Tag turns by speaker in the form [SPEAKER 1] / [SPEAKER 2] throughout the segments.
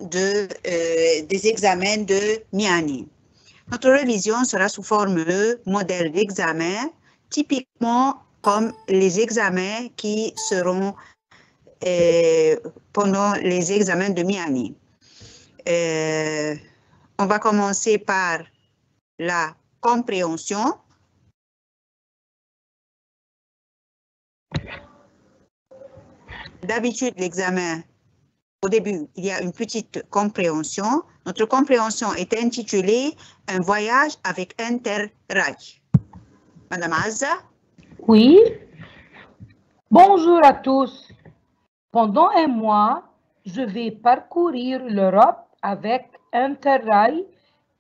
[SPEAKER 1] des examens de mi-année. Notre révision sera sous forme de modèle d'examen, typiquement comme les examens qui seront pendant les examens de mi-année. On va commencer par la compréhension. D'habitude, l'examen, au début, il y a une petite compréhension. Notre compréhension est intitulée « Un voyage avec Interrail ». Madame Azza?
[SPEAKER 2] Oui. Bonjour à tous. Pendant un mois, je vais parcourir l'Europe avec Interrail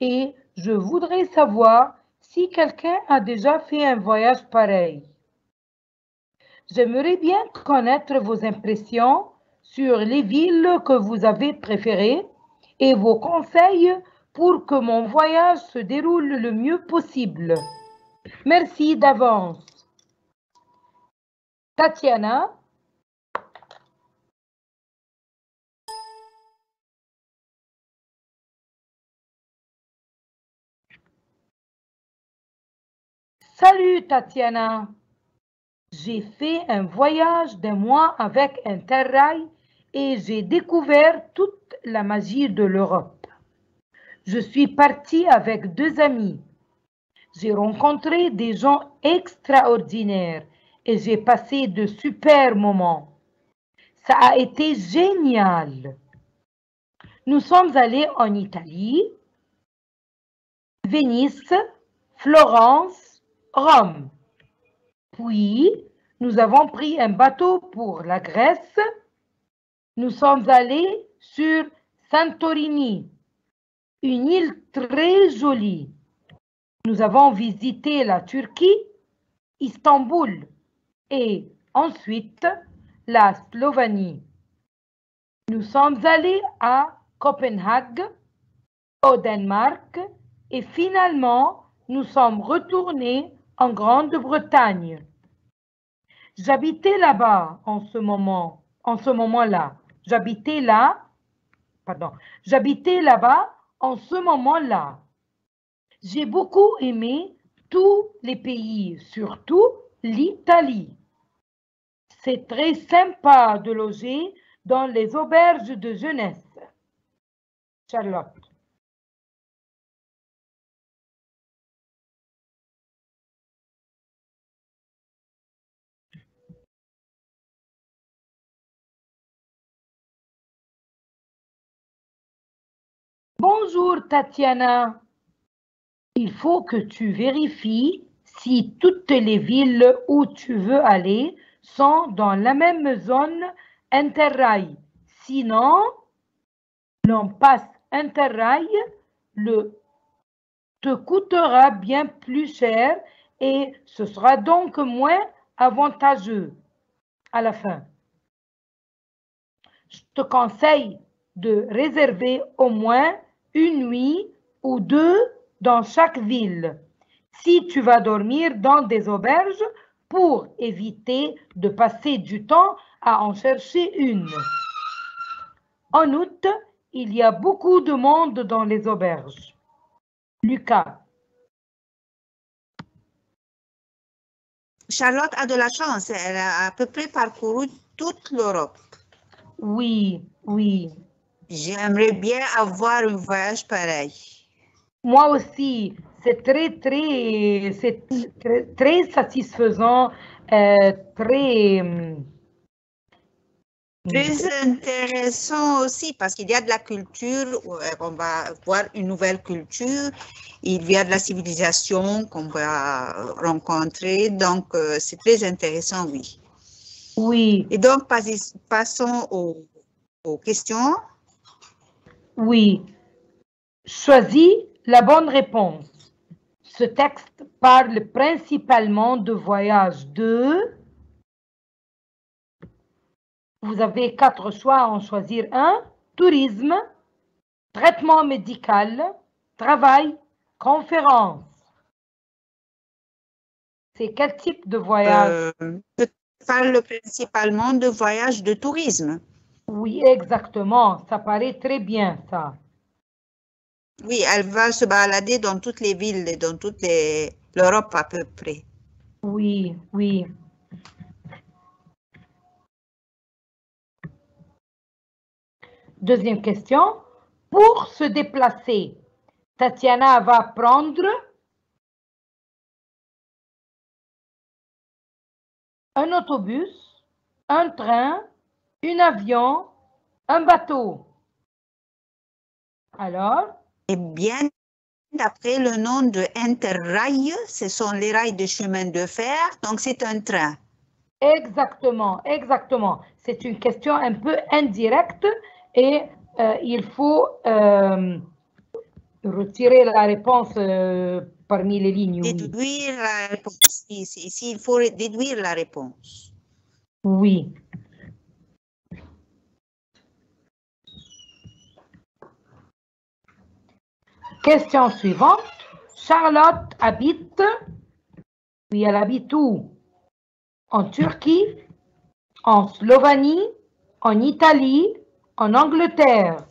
[SPEAKER 2] et je voudrais savoir si quelqu'un a déjà fait un voyage pareil. J'aimerais bien connaître vos impressions sur les villes que vous avez préférées et vos conseils pour que mon voyage se déroule le mieux possible. Merci d'avance. Tatiana. Salut Tatiana. J'ai fait un voyage d'un mois avec Interrail et j'ai découvert toute la magie de l'Europe. Je suis partie avec 2 amis. J'ai rencontré des gens extraordinaires et j'ai passé de super moments. Ça a été génial. Nous sommes allés en Italie, Venise, Florence, Rome. Puis, nous avons pris un bateau pour la Grèce. Nous sommes allés sur Santorini, une île très jolie. Nous avons visité la Turquie, Istanbul et ensuite la Slovénie. Nous sommes allés à Copenhague, au Danemark et finalement, nous sommes retournés en Grande-Bretagne. J'habitais là-bas en ce moment-là. J'habitais là-bas en ce moment-là. J'ai beaucoup aimé tous les pays, surtout l'Italie. C'est très sympa de loger dans les auberges de jeunesse. Charlotte. Bonjour Tatiana. Il faut que tu vérifies si toutes les villes où tu veux aller sont dans la même zone Interrail. Sinon, l'on passe Interrail te coûtera bien plus cher et ce sera donc moins avantageux à la fin. Je te conseille de réserver au moins une nuit ou 2 dans chaque ville. Si tu vas dormir dans des auberges pour éviter de passer du temps à en chercher une. En août, il y a beaucoup de monde dans les auberges. Lucas.
[SPEAKER 1] Charlotte a de la chance, elle a à peu près parcouru toute l'Europe.
[SPEAKER 2] Oui, oui.
[SPEAKER 1] J'aimerais bien avoir un voyage pareil.
[SPEAKER 2] Moi aussi, c'est très satisfaisant, très
[SPEAKER 1] intéressant aussi parce qu'il y a de la culture, on va voir une nouvelle culture, il y a de la civilisation qu'on va rencontrer, donc c'est très intéressant, oui.
[SPEAKER 2] Oui.
[SPEAKER 1] Et donc, passons aux questions.
[SPEAKER 2] Oui. Choisis la bonne réponse. Ce texte parle principalement de voyage de... Vous avez 4 choix à en choisir un. Tourisme, traitement médical, travail, conférence. C'est quel type de voyage?
[SPEAKER 1] Je parle principalement de voyage de tourisme.
[SPEAKER 2] Oui, exactement. Ça paraît très bien, ça.
[SPEAKER 1] Oui, elle va se balader dans toutes les villes et dans toute l'Europe à peu près.
[SPEAKER 2] Oui, oui. Deuxième question. Pour se déplacer, Tatiana va prendre un autobus, un train, un avion, un bateau. Alors?
[SPEAKER 1] Eh bien, d'après le nom de Interrail, ce sont les rails de chemin de fer, donc c'est un train.
[SPEAKER 2] Exactement, exactement. C'est une question un peu indirecte et il faut retirer la réponse parmi les lignes, oui.
[SPEAKER 1] Déduire la réponse. Ici, il faut déduire la réponse.
[SPEAKER 2] Oui. Question suivante. Charlotte habite, oui, elle habite où? En Turquie, en Slovénie, en Italie, en Angleterre.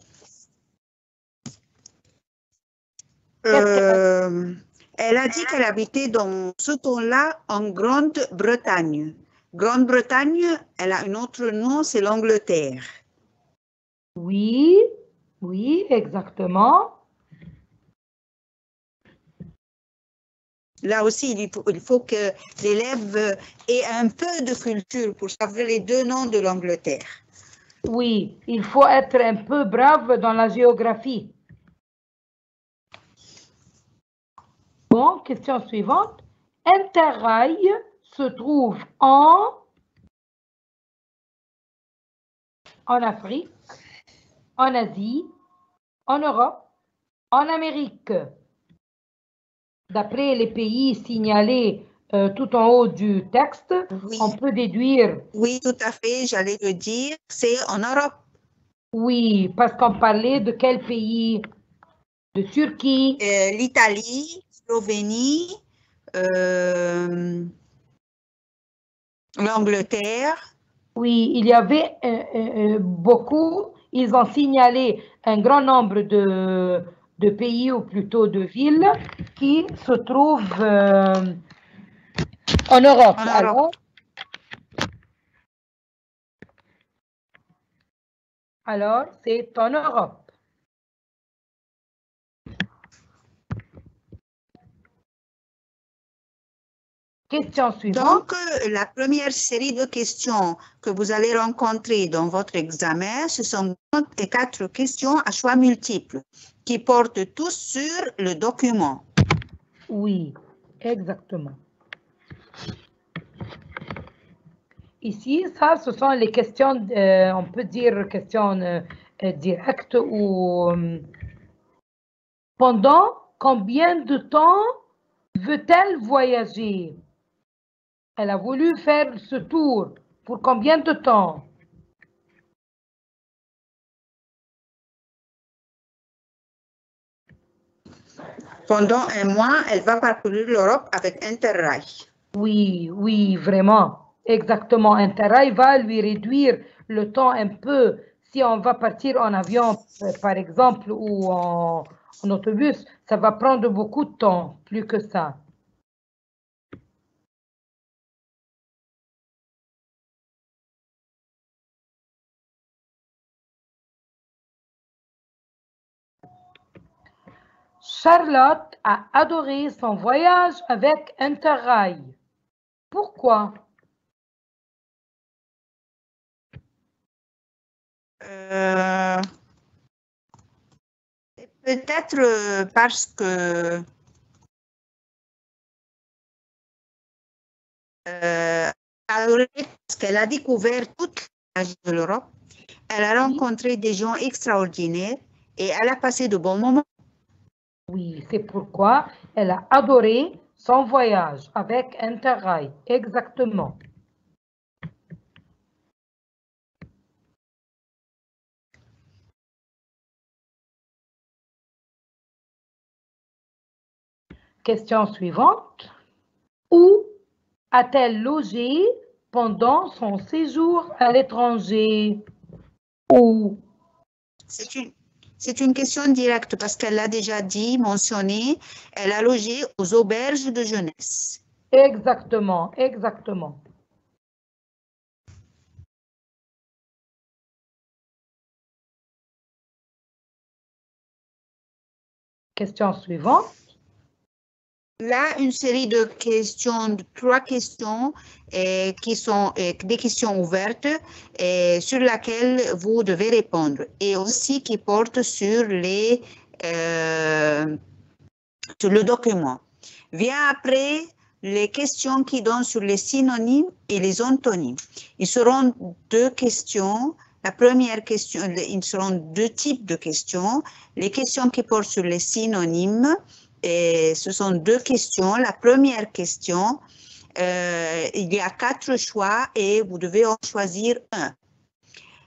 [SPEAKER 1] Elle a dit qu'elle habitait dans ce temps-là en Grande-Bretagne. Grande-Bretagne, elle a un autre nom, c'est l'Angleterre.
[SPEAKER 2] Oui, oui, exactement.
[SPEAKER 1] Là aussi, il faut que l'élève ait un peu de culture pour savoir les deux noms de l'Angleterre.
[SPEAKER 2] Oui, il faut être un peu brave dans la géographie. Bon, question suivante. Interrail se trouve en Afrique, en Asie, en Europe, en Amérique. D'après les pays signalés tout en haut du texte,
[SPEAKER 1] Oui.
[SPEAKER 2] on peut déduire.
[SPEAKER 1] Oui, tout à fait, j'allais le dire, c'est en Europe.
[SPEAKER 2] Oui, parce qu'on parlait de quel pays? De Turquie.
[SPEAKER 1] L'Italie, Slovénie, l'Angleterre.
[SPEAKER 2] Oui, il y avait beaucoup, ils ont signalé un grand nombre de pays ou plutôt de villes qui se trouvent en Europe.
[SPEAKER 1] En Europe.
[SPEAKER 2] Alors, c'est en Europe. Question suivante.
[SPEAKER 1] Donc, la première série de questions que vous allez rencontrer dans votre examen, ce sont 4 questions à choix multiples qui portent tous sur le document.
[SPEAKER 2] Oui, exactement. Ici, ça, ce sont les questions, on peut dire questions directes ou pendant combien de temps veut-elle voyager? Elle a voulu faire ce tour. Pour combien de temps?
[SPEAKER 1] Pendant un mois, elle va parcourir l'Europe avec Interrail.
[SPEAKER 2] Oui, oui, vraiment. Exactement. Interrail va lui réduire le temps un peu. Si on va partir en avion, par exemple, ou en autobus, ça va prendre beaucoup de temps, plus que ça. Charlotte a adoré son voyage avec Interrail. Pourquoi?
[SPEAKER 1] Peut-être parce que parce qu'elle a découvert toute l'âge de l'Europe, elle a rencontré des gens extraordinaires et elle a passé de bons moments.
[SPEAKER 2] Oui, c'est pourquoi elle a adoré son voyage avec Interrail. Exactement. Question suivante. Où a-t-elle logé pendant son séjour à l'étranger? ou...
[SPEAKER 1] C'est une question directe parce qu'elle l'a déjà dit, mentionné, elle a logé aux auberges de jeunesse.
[SPEAKER 2] Exactement, exactement. Question suivante.
[SPEAKER 1] Là, une série de questions, de 3 questions qui sont des questions ouvertes sur lesquelles vous devez répondre et aussi qui portent sur le document. Vient après les questions qui donnent sur les synonymes et les antonymes. Ils seront 2 questions. La première question, ils seront 2 types de questions. Les questions qui portent sur les synonymes, et ce sont 2 questions. La première question, il y a 4 choix et vous devez en choisir un.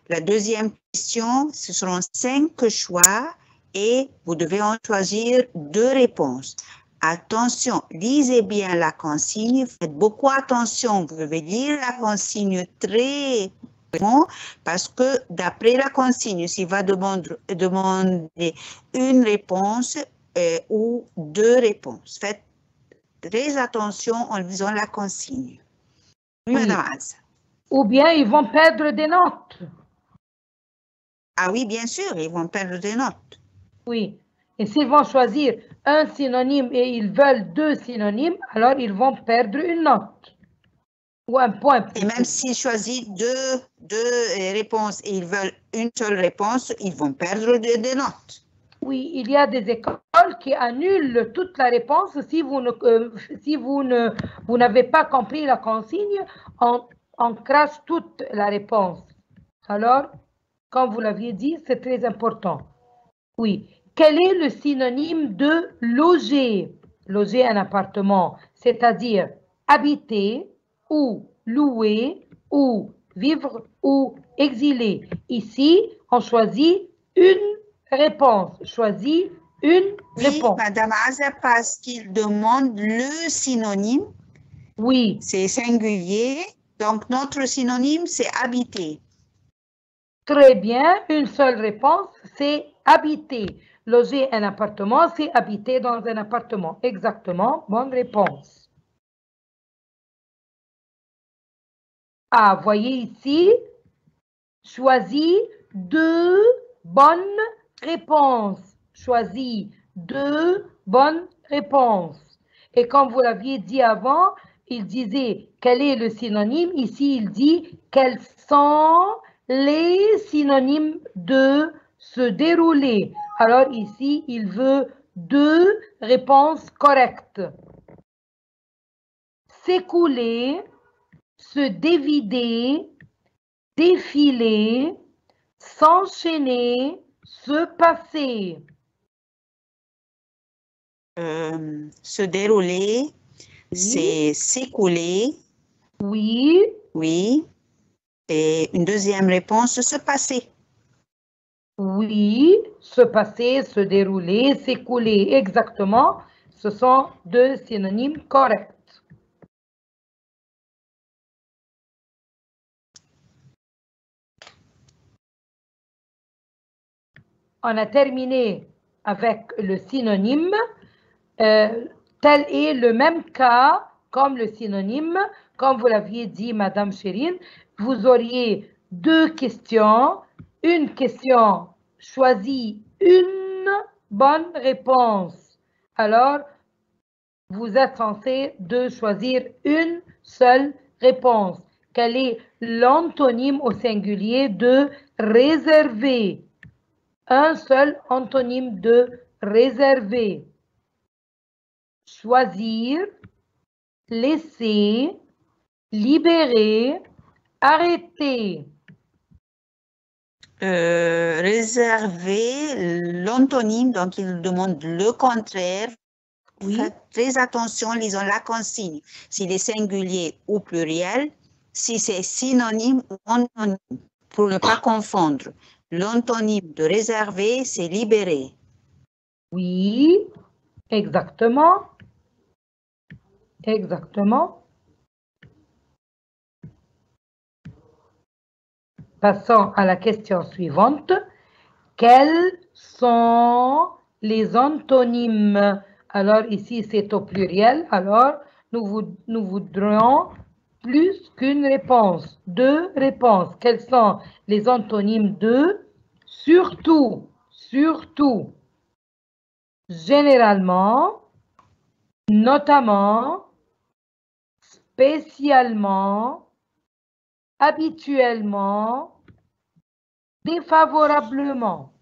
[SPEAKER 1] La deuxième question, ce seront 5 choix et vous devez en choisir 2 réponses. Attention, lisez bien la consigne, faites beaucoup attention, vous devez lire la consigne très bien parce que d'après la consigne, s'il va demander une réponse ou 2 réponses. Faites très attention en lisant la consigne. Oui, Madame Anza.
[SPEAKER 2] Ou bien ils vont perdre des notes.
[SPEAKER 1] Ah oui, bien sûr, ils vont perdre des notes.
[SPEAKER 2] Oui. Et s'ils vont choisir un synonyme et ils veulent 2 synonymes, alors ils vont perdre une note. Ou un point.
[SPEAKER 1] Et même s'ils choisissent deux réponses et ils veulent une seule réponse, ils vont perdre des notes.
[SPEAKER 2] Oui, il y a des écoles qui annulent toute la réponse si vous n'avez pas compris la consigne, on crache toute la réponse. Alors, comme vous l'aviez dit, c'est très important. Oui. Quel est le synonyme de loger? Loger un appartement, c'est-à-dire habiter ou louer ou vivre ou exiler. Ici, on choisit une réponse. Choisis une réponse.
[SPEAKER 1] Oui, Madame Aza, parce qu'il demande le synonyme.
[SPEAKER 2] Oui.
[SPEAKER 1] C'est singulier. Donc, notre synonyme, c'est habiter.
[SPEAKER 2] Très bien. Une seule réponse, c'est habiter. Loger un appartement, c'est habiter dans un appartement. Exactement. Bonne réponse. Ah, voyez ici, choisis 2 bonnes réponses. Choisis 2 bonnes réponses. Et comme vous l'aviez dit avant, il disait quel est le synonyme. Ici, il dit quels sont les synonymes de se dérouler. Alors ici, il veut 2 réponses correctes. S'écouler, se dévider, défiler, s'enchaîner, se passer.
[SPEAKER 1] Se dérouler, c'est s'écouler.
[SPEAKER 2] Oui.
[SPEAKER 1] Oui. Et une deuxième réponse, se passer.
[SPEAKER 2] Oui, se passer, se dérouler, s'écouler. Exactement. Ce sont 2 synonymes corrects. On a terminé avec le synonyme. Tel est le même cas comme le synonyme. Comme vous l'aviez dit, Madame Chérine, vous auriez 2 questions. Une question, choisis une bonne réponse. Alors, vous êtes censé de choisir une seule réponse. Quel est l'antonyme au singulier de réserver? Un seul antonyme de réserver. Choisir, laisser, libérer, arrêter.
[SPEAKER 1] Réserver l'antonyme, donc il demande le contraire.
[SPEAKER 2] Oui.
[SPEAKER 1] Faites très attention, lisons la consigne. S'il est singulier ou pluriel, si c'est synonyme ou antonyme, pour ne pas confondre. L'antonyme de réserver, c'est libérer.
[SPEAKER 2] Oui, exactement. Exactement. Passons à la question suivante. Quels sont les antonymes? Alors ici, c'est au pluriel. Alors, nous voudrions plus qu'une réponse. 2 réponses. Quels sont les antonymes de surtout, surtout, généralement, notamment, spécialement, habituellement, défavorablement.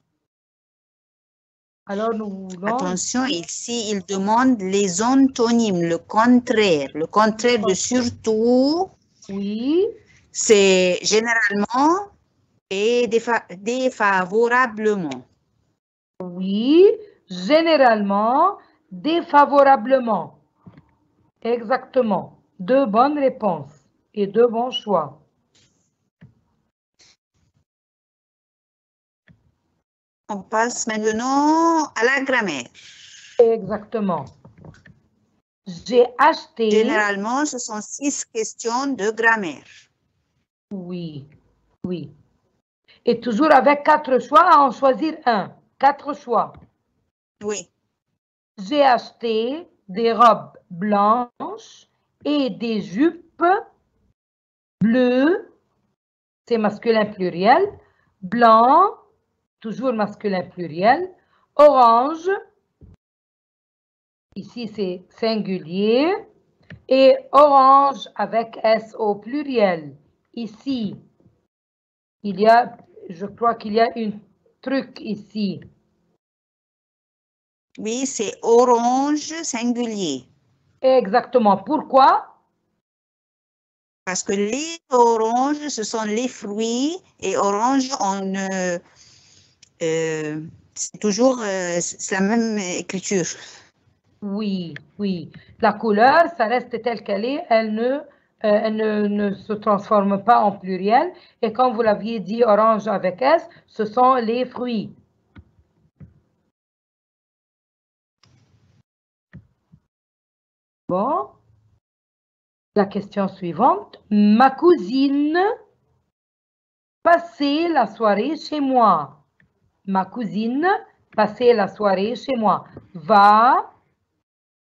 [SPEAKER 2] Alors, nous voulons...
[SPEAKER 1] Attention, ici, il demande les antonymes, le contraire. Le contraire de surtout,
[SPEAKER 2] oui,
[SPEAKER 1] c'est généralement et défavorablement.
[SPEAKER 2] Oui, généralement, défavorablement. Exactement. 2 bonnes réponses et 2 bons choix.
[SPEAKER 1] On passe maintenant à la grammaire.
[SPEAKER 2] Exactement. J'ai acheté...
[SPEAKER 1] Généralement, ce sont 6 questions de grammaire.
[SPEAKER 2] Oui, oui. Et toujours avec 4 choix, à en choisir un. 4 choix.
[SPEAKER 1] Oui.
[SPEAKER 2] J'ai acheté des robes blanches et des jupes bleues, c'est masculin pluriel, blanc, toujours masculin pluriel, orange, ici c'est singulier, et orange avec S au pluriel. Ici, il y a, je crois qu'il y a un truc ici.
[SPEAKER 1] Oui, c'est orange singulier.
[SPEAKER 2] Exactement. Pourquoi?
[SPEAKER 1] Parce que les oranges, ce sont les fruits et orange, c'est toujours c'est la même écriture.
[SPEAKER 2] Oui, oui. La couleur, ça reste telle qu'elle est. Elle ne se transforme pas en pluriel. Et comme vous l'aviez dit, orange avec S, ce sont les fruits. Bon. La question suivante. Ma cousine passait la soirée chez moi. Ma cousine passait la soirée chez moi. Va,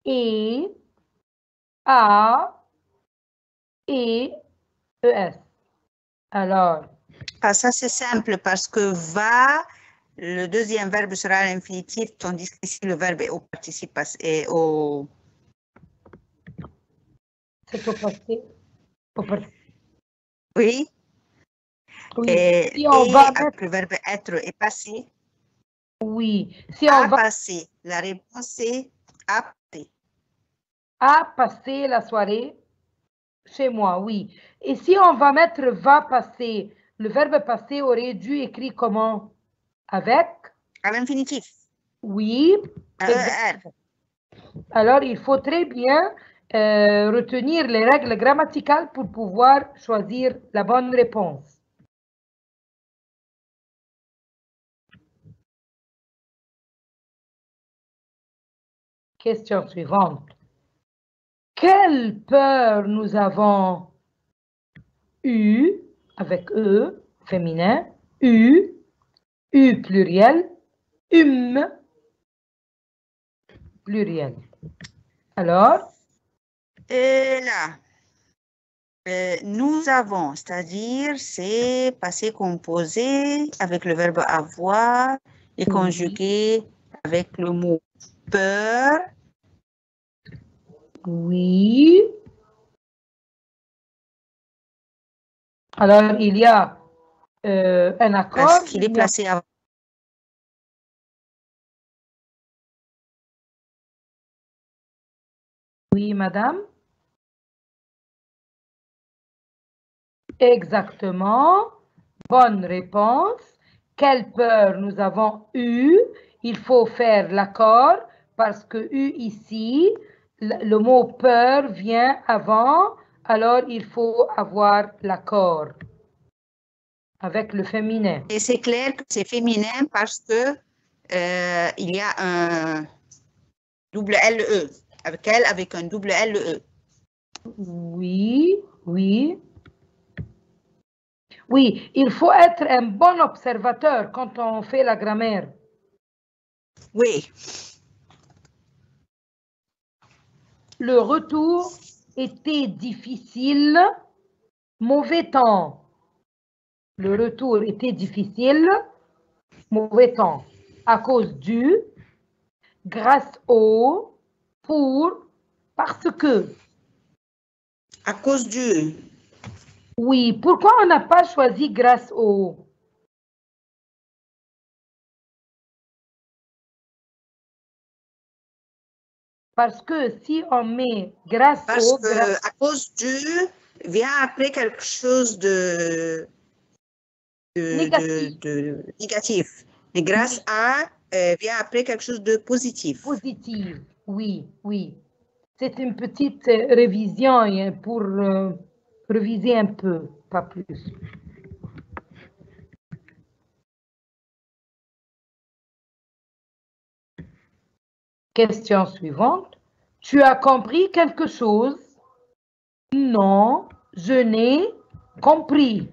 [SPEAKER 2] et, a, et, es. Alors.
[SPEAKER 1] Ah, ça, c'est simple parce que va, le deuxième verbe sera l'infinitif, tandis que ici, le verbe est au participe et au...
[SPEAKER 2] C'est au passé.
[SPEAKER 1] Oui.
[SPEAKER 2] Oui.
[SPEAKER 1] Et,
[SPEAKER 2] Si on va mettre...
[SPEAKER 1] le verbe être est passé.
[SPEAKER 2] Oui. Si on va...
[SPEAKER 1] passer. La réponse est à passer.
[SPEAKER 2] À passer la soirée chez moi, oui. Et si on va mettre va passer, le verbe passer aurait dû écrire comment? Avec?
[SPEAKER 1] À l'infinitif.
[SPEAKER 2] Oui. Alors, il faut très bien retenir les règles grammaticales pour pouvoir choisir la bonne réponse. Question suivante. Quelle peur nous avons eu, avec E, féminin, U pluriel, pluriel. Alors?
[SPEAKER 1] Et là, nous avons, c'est-à-dire c'est passé composé avec le verbe avoir et conjugué avec le mot peur.
[SPEAKER 2] Oui. Alors, il y a un accord.
[SPEAKER 1] Parce qu'il est placé avant.
[SPEAKER 2] Oui, madame. Exactement. Bonne réponse. Quelle peur nous avons eu? Il faut faire l'accord parce que eu ici, le mot peur vient avant, alors il faut avoir l'accord avec le féminin.
[SPEAKER 1] Et c'est clair que c'est féminin parce que il y a un double LE. Avec un double LE.
[SPEAKER 2] Oui, oui. Oui, il faut être un bon observateur quand on fait la grammaire.
[SPEAKER 1] Oui.
[SPEAKER 2] Le retour était difficile, mauvais temps. Le retour était difficile, mauvais temps. À cause du, grâce au, pour, parce que.
[SPEAKER 1] À cause du.
[SPEAKER 2] Oui, pourquoi on n'a pas choisi grâce au? Parce que si on met grâce
[SPEAKER 1] Parce
[SPEAKER 2] au...
[SPEAKER 1] que à cause du vient après quelque chose de négatif. Et grâce à vient après quelque chose de positif.
[SPEAKER 2] Positive, oui, oui. C'est une petite révision pour réviser un peu, pas plus. Question suivante. Tu as compris quelque chose? Non, je n'ai compris.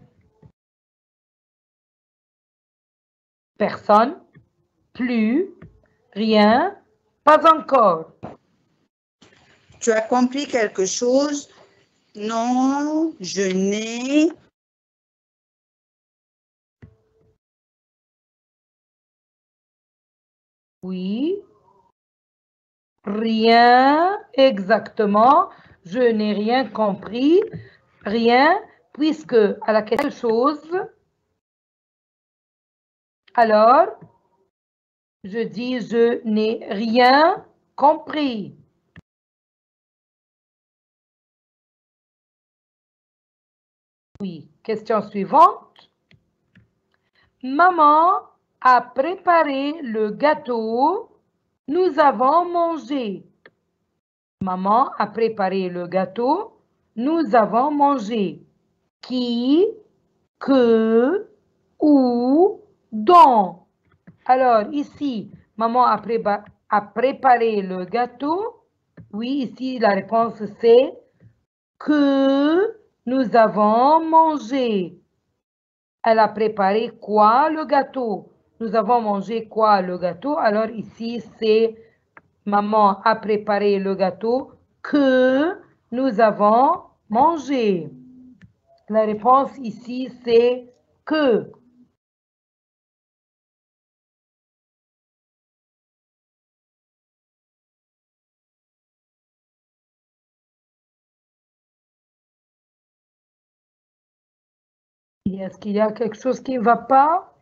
[SPEAKER 2] Personne, plus, rien, pas encore.
[SPEAKER 1] Tu as compris quelque chose? Non, je n'ai.
[SPEAKER 2] Oui. Rien, exactement. Je n'ai rien compris. Rien, puisque à la question chose, alors, je dis je n'ai rien compris. Oui, question suivante. Maman a préparé le gâteau. Nous avons mangé. Maman a préparé le gâteau. Nous avons mangé. Qui, que, où, dont. Alors, ici, maman a préparé le gâteau. Oui, ici, la réponse c'est que nous avons mangé. Elle a préparé quoi, le gâteau? Nous avons mangé quoi, le gâteau? Alors, ici, c'est maman a préparé le gâteau que nous avons mangé. La réponse ici, c'est que. Est-ce qu'il y a quelque chose qui ne va pas?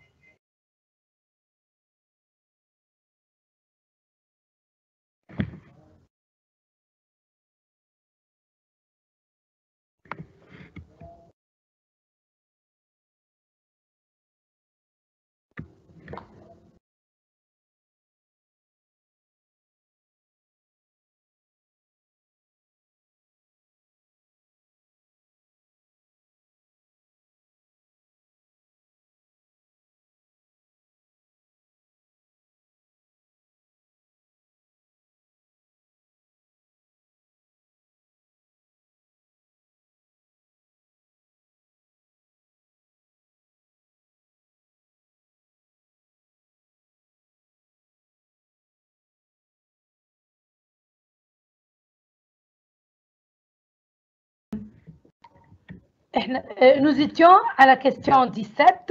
[SPEAKER 2] Nous étions à la question 17.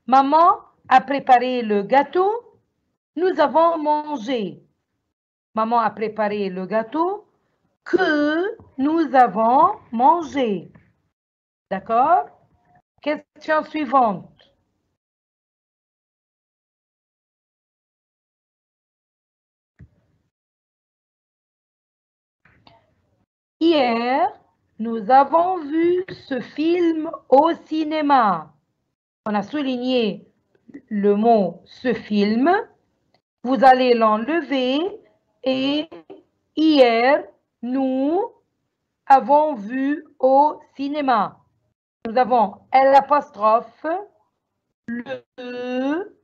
[SPEAKER 2] Maman a préparé le gâteau. Nous avons mangé. Maman a préparé le gâteau que nous avons mangé. D'accord? Question suivante. Hier, nous avons vu ce film au cinéma. On a souligné le mot ce film. Vous allez l'enlever et hier, nous avons vu au cinéma. Nous avons l'apostrophe, le,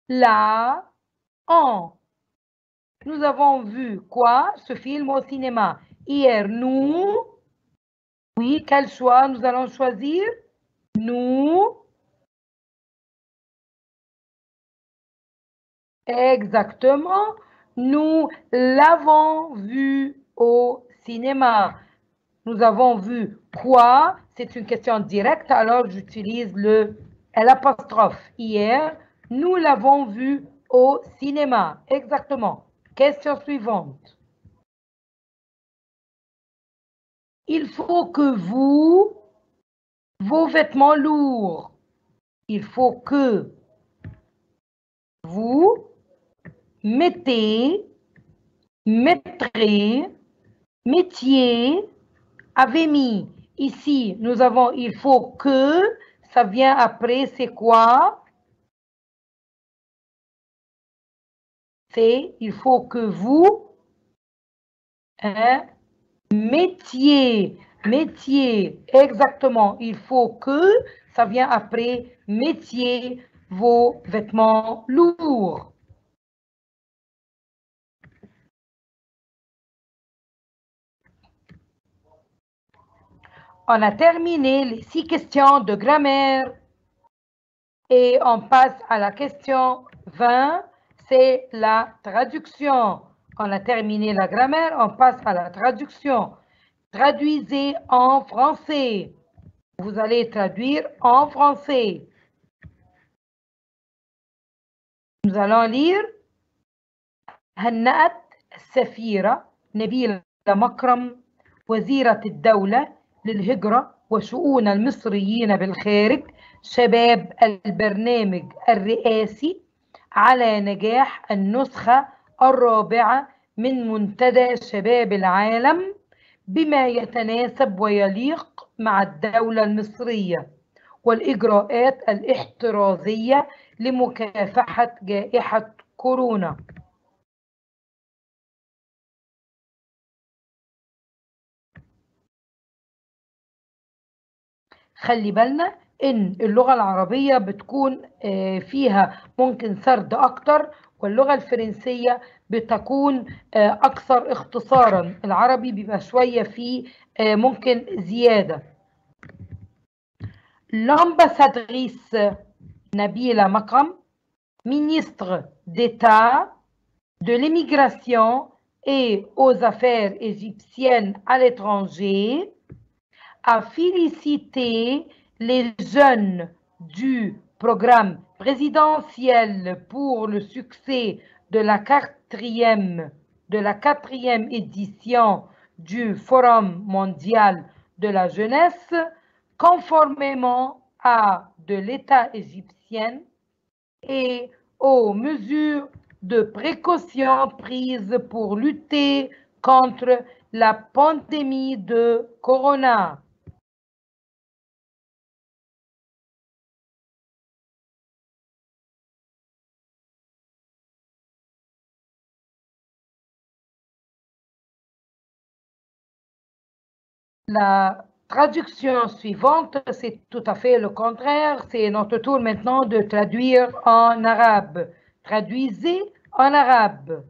[SPEAKER 2] la, en. Nous avons vu quoi? Ce film au cinéma. Hier, nous, oui, quel choix nous allons choisir? Nous Exactement. Nous l'avons vu au cinéma. Nous avons vu quoi? C'est une question directe, alors j'utilise l'apostrophe. Hier, nous l'avons vu au cinéma. Exactement. Question suivante. Il faut que vos vêtements lourds, il faut que vous mettrez, mettiez, avez mis. Ici, nous avons il faut que, ça vient après, c'est quoi? C'est il faut que vous mettiez, exactement. Il faut que, ça vient après, mettiez vos vêtements lourds. On a terminé les 6 questions de grammaire et on passe à la question 20, c'est la traduction. On a terminé la grammaire, on passe à la traduction. Traduisez en français. Vous allez traduire en français. Nous allons lire هنأت السفيرة نبيلة مكرم وزيرة الدولة للهجرة وشؤون المصريين بالخارج شباب البرنامج الرئاسي على نجاح النسخة الرابعة من منتدى شباب العالم بما يتناسب ويليق مع الدولة المصرية والإجراءات الاحترازية لمكافحة جائحة كورونا. خلي بالنا إن اللغة العربية بتكون فيها ممكن سرد أكتر واللغة الفرنسية بتكون أكثر اختصارا. العربي بيبقى شوية فيه ممكن زيادة. L'ambassadrice Nabila Makram, ministre d'État de l'immigration et aux affaires égyptiennes à l'étranger, a félicité les jeunes du programme présidentiel pour le succès de la quatrième édition du Forum mondial de la jeunesse, conformément à de l'État égyptien et aux mesures de précaution prises pour lutter contre la pandémie de corona. La traduction suivante, c'est tout à fait le contraire. C'est notre tour maintenant de traduire en arabe. Traduisez en arabe.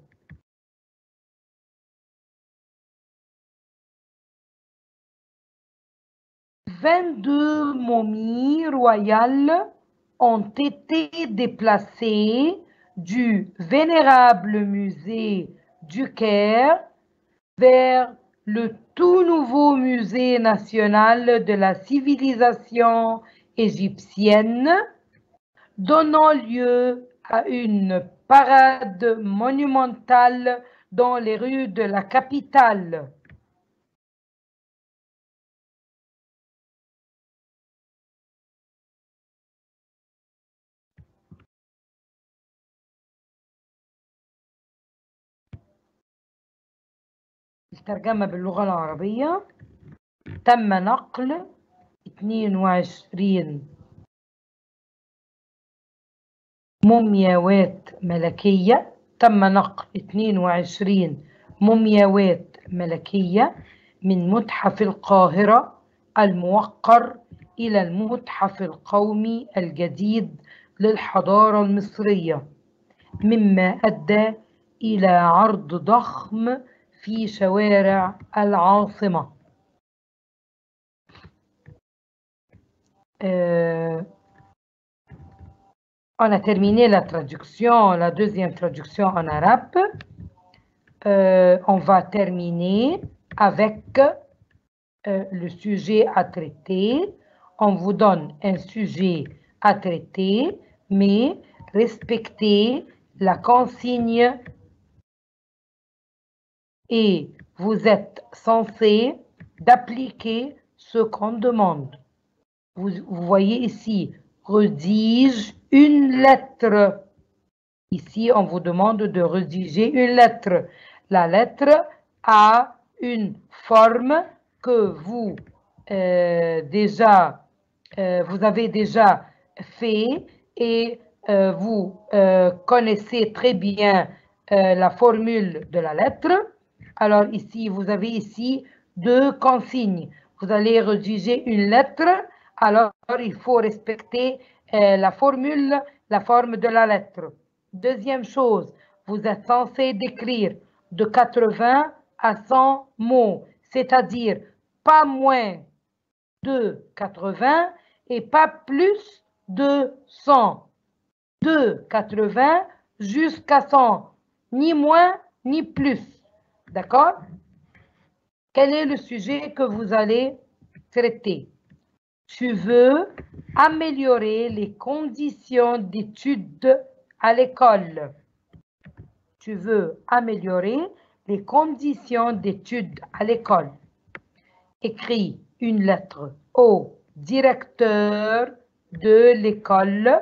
[SPEAKER 2] « 22 momies royales ont été déplacées du vénérable musée du Caire vers le tout nouveau musée national de la civilisation égyptienne, donnant lieu à une parade monumentale dans les rues de la capitale. الترجمة باللغة العربية. تم نقل 22 مومياوات ملكية. تم نقل 22 مومياوات ملكية من متحف القاهرة الموقر إلى المتحف القومي الجديد للحضارة المصرية، مما أدى إلى عرض ضخم في شوارع العاصمة. On a terminé la traduction, la deuxième traduction en arabe. On va terminer avec le sujet à traiter. On vous donne un sujet à traiter, mais respectez la consigne et vous êtes censé d'appliquer ce qu'on demande. Vous voyez ici, rédige une lettre. Ici, on vous demande de rédiger une lettre. La lettre a une forme que vous, vous avez déjà fait et vous connaissez très bien la formule de la lettre. Alors ici, vous avez ici deux consignes. Vous allez rédiger une lettre, alors il faut respecter la formule, la forme de la lettre. Deuxième chose, vous êtes censé décrire de 80 à 100 mots, c'est-à-dire pas moins de 80 et pas plus de 100. De 80 jusqu'à 100, ni moins ni plus. D'accord? Quel est le sujet que vous allez traiter? Tu veux améliorer les conditions d'études à l'école. Tu veux améliorer les conditions d'études à l'école. Écris une lettre au directeur de l'école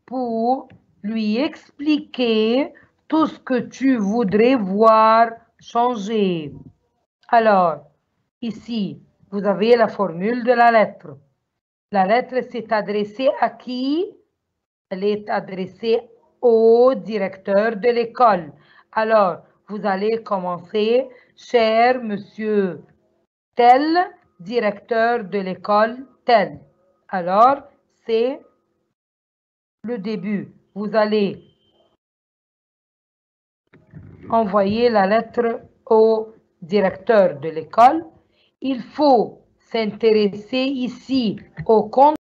[SPEAKER 2] pour lui expliquer tout ce que tu voudrais voir changer. Alors, ici, vous avez la formule de la lettre. La lettre s'est adressée à qui? Elle est adressée au directeur de l'école. Alors, vous allez commencer, cher monsieur tel, directeur de l'école tel. Alors, c'est le début. Vous allez envoyer la lettre au directeur de l'école. Il faut s'intéresser ici au contenu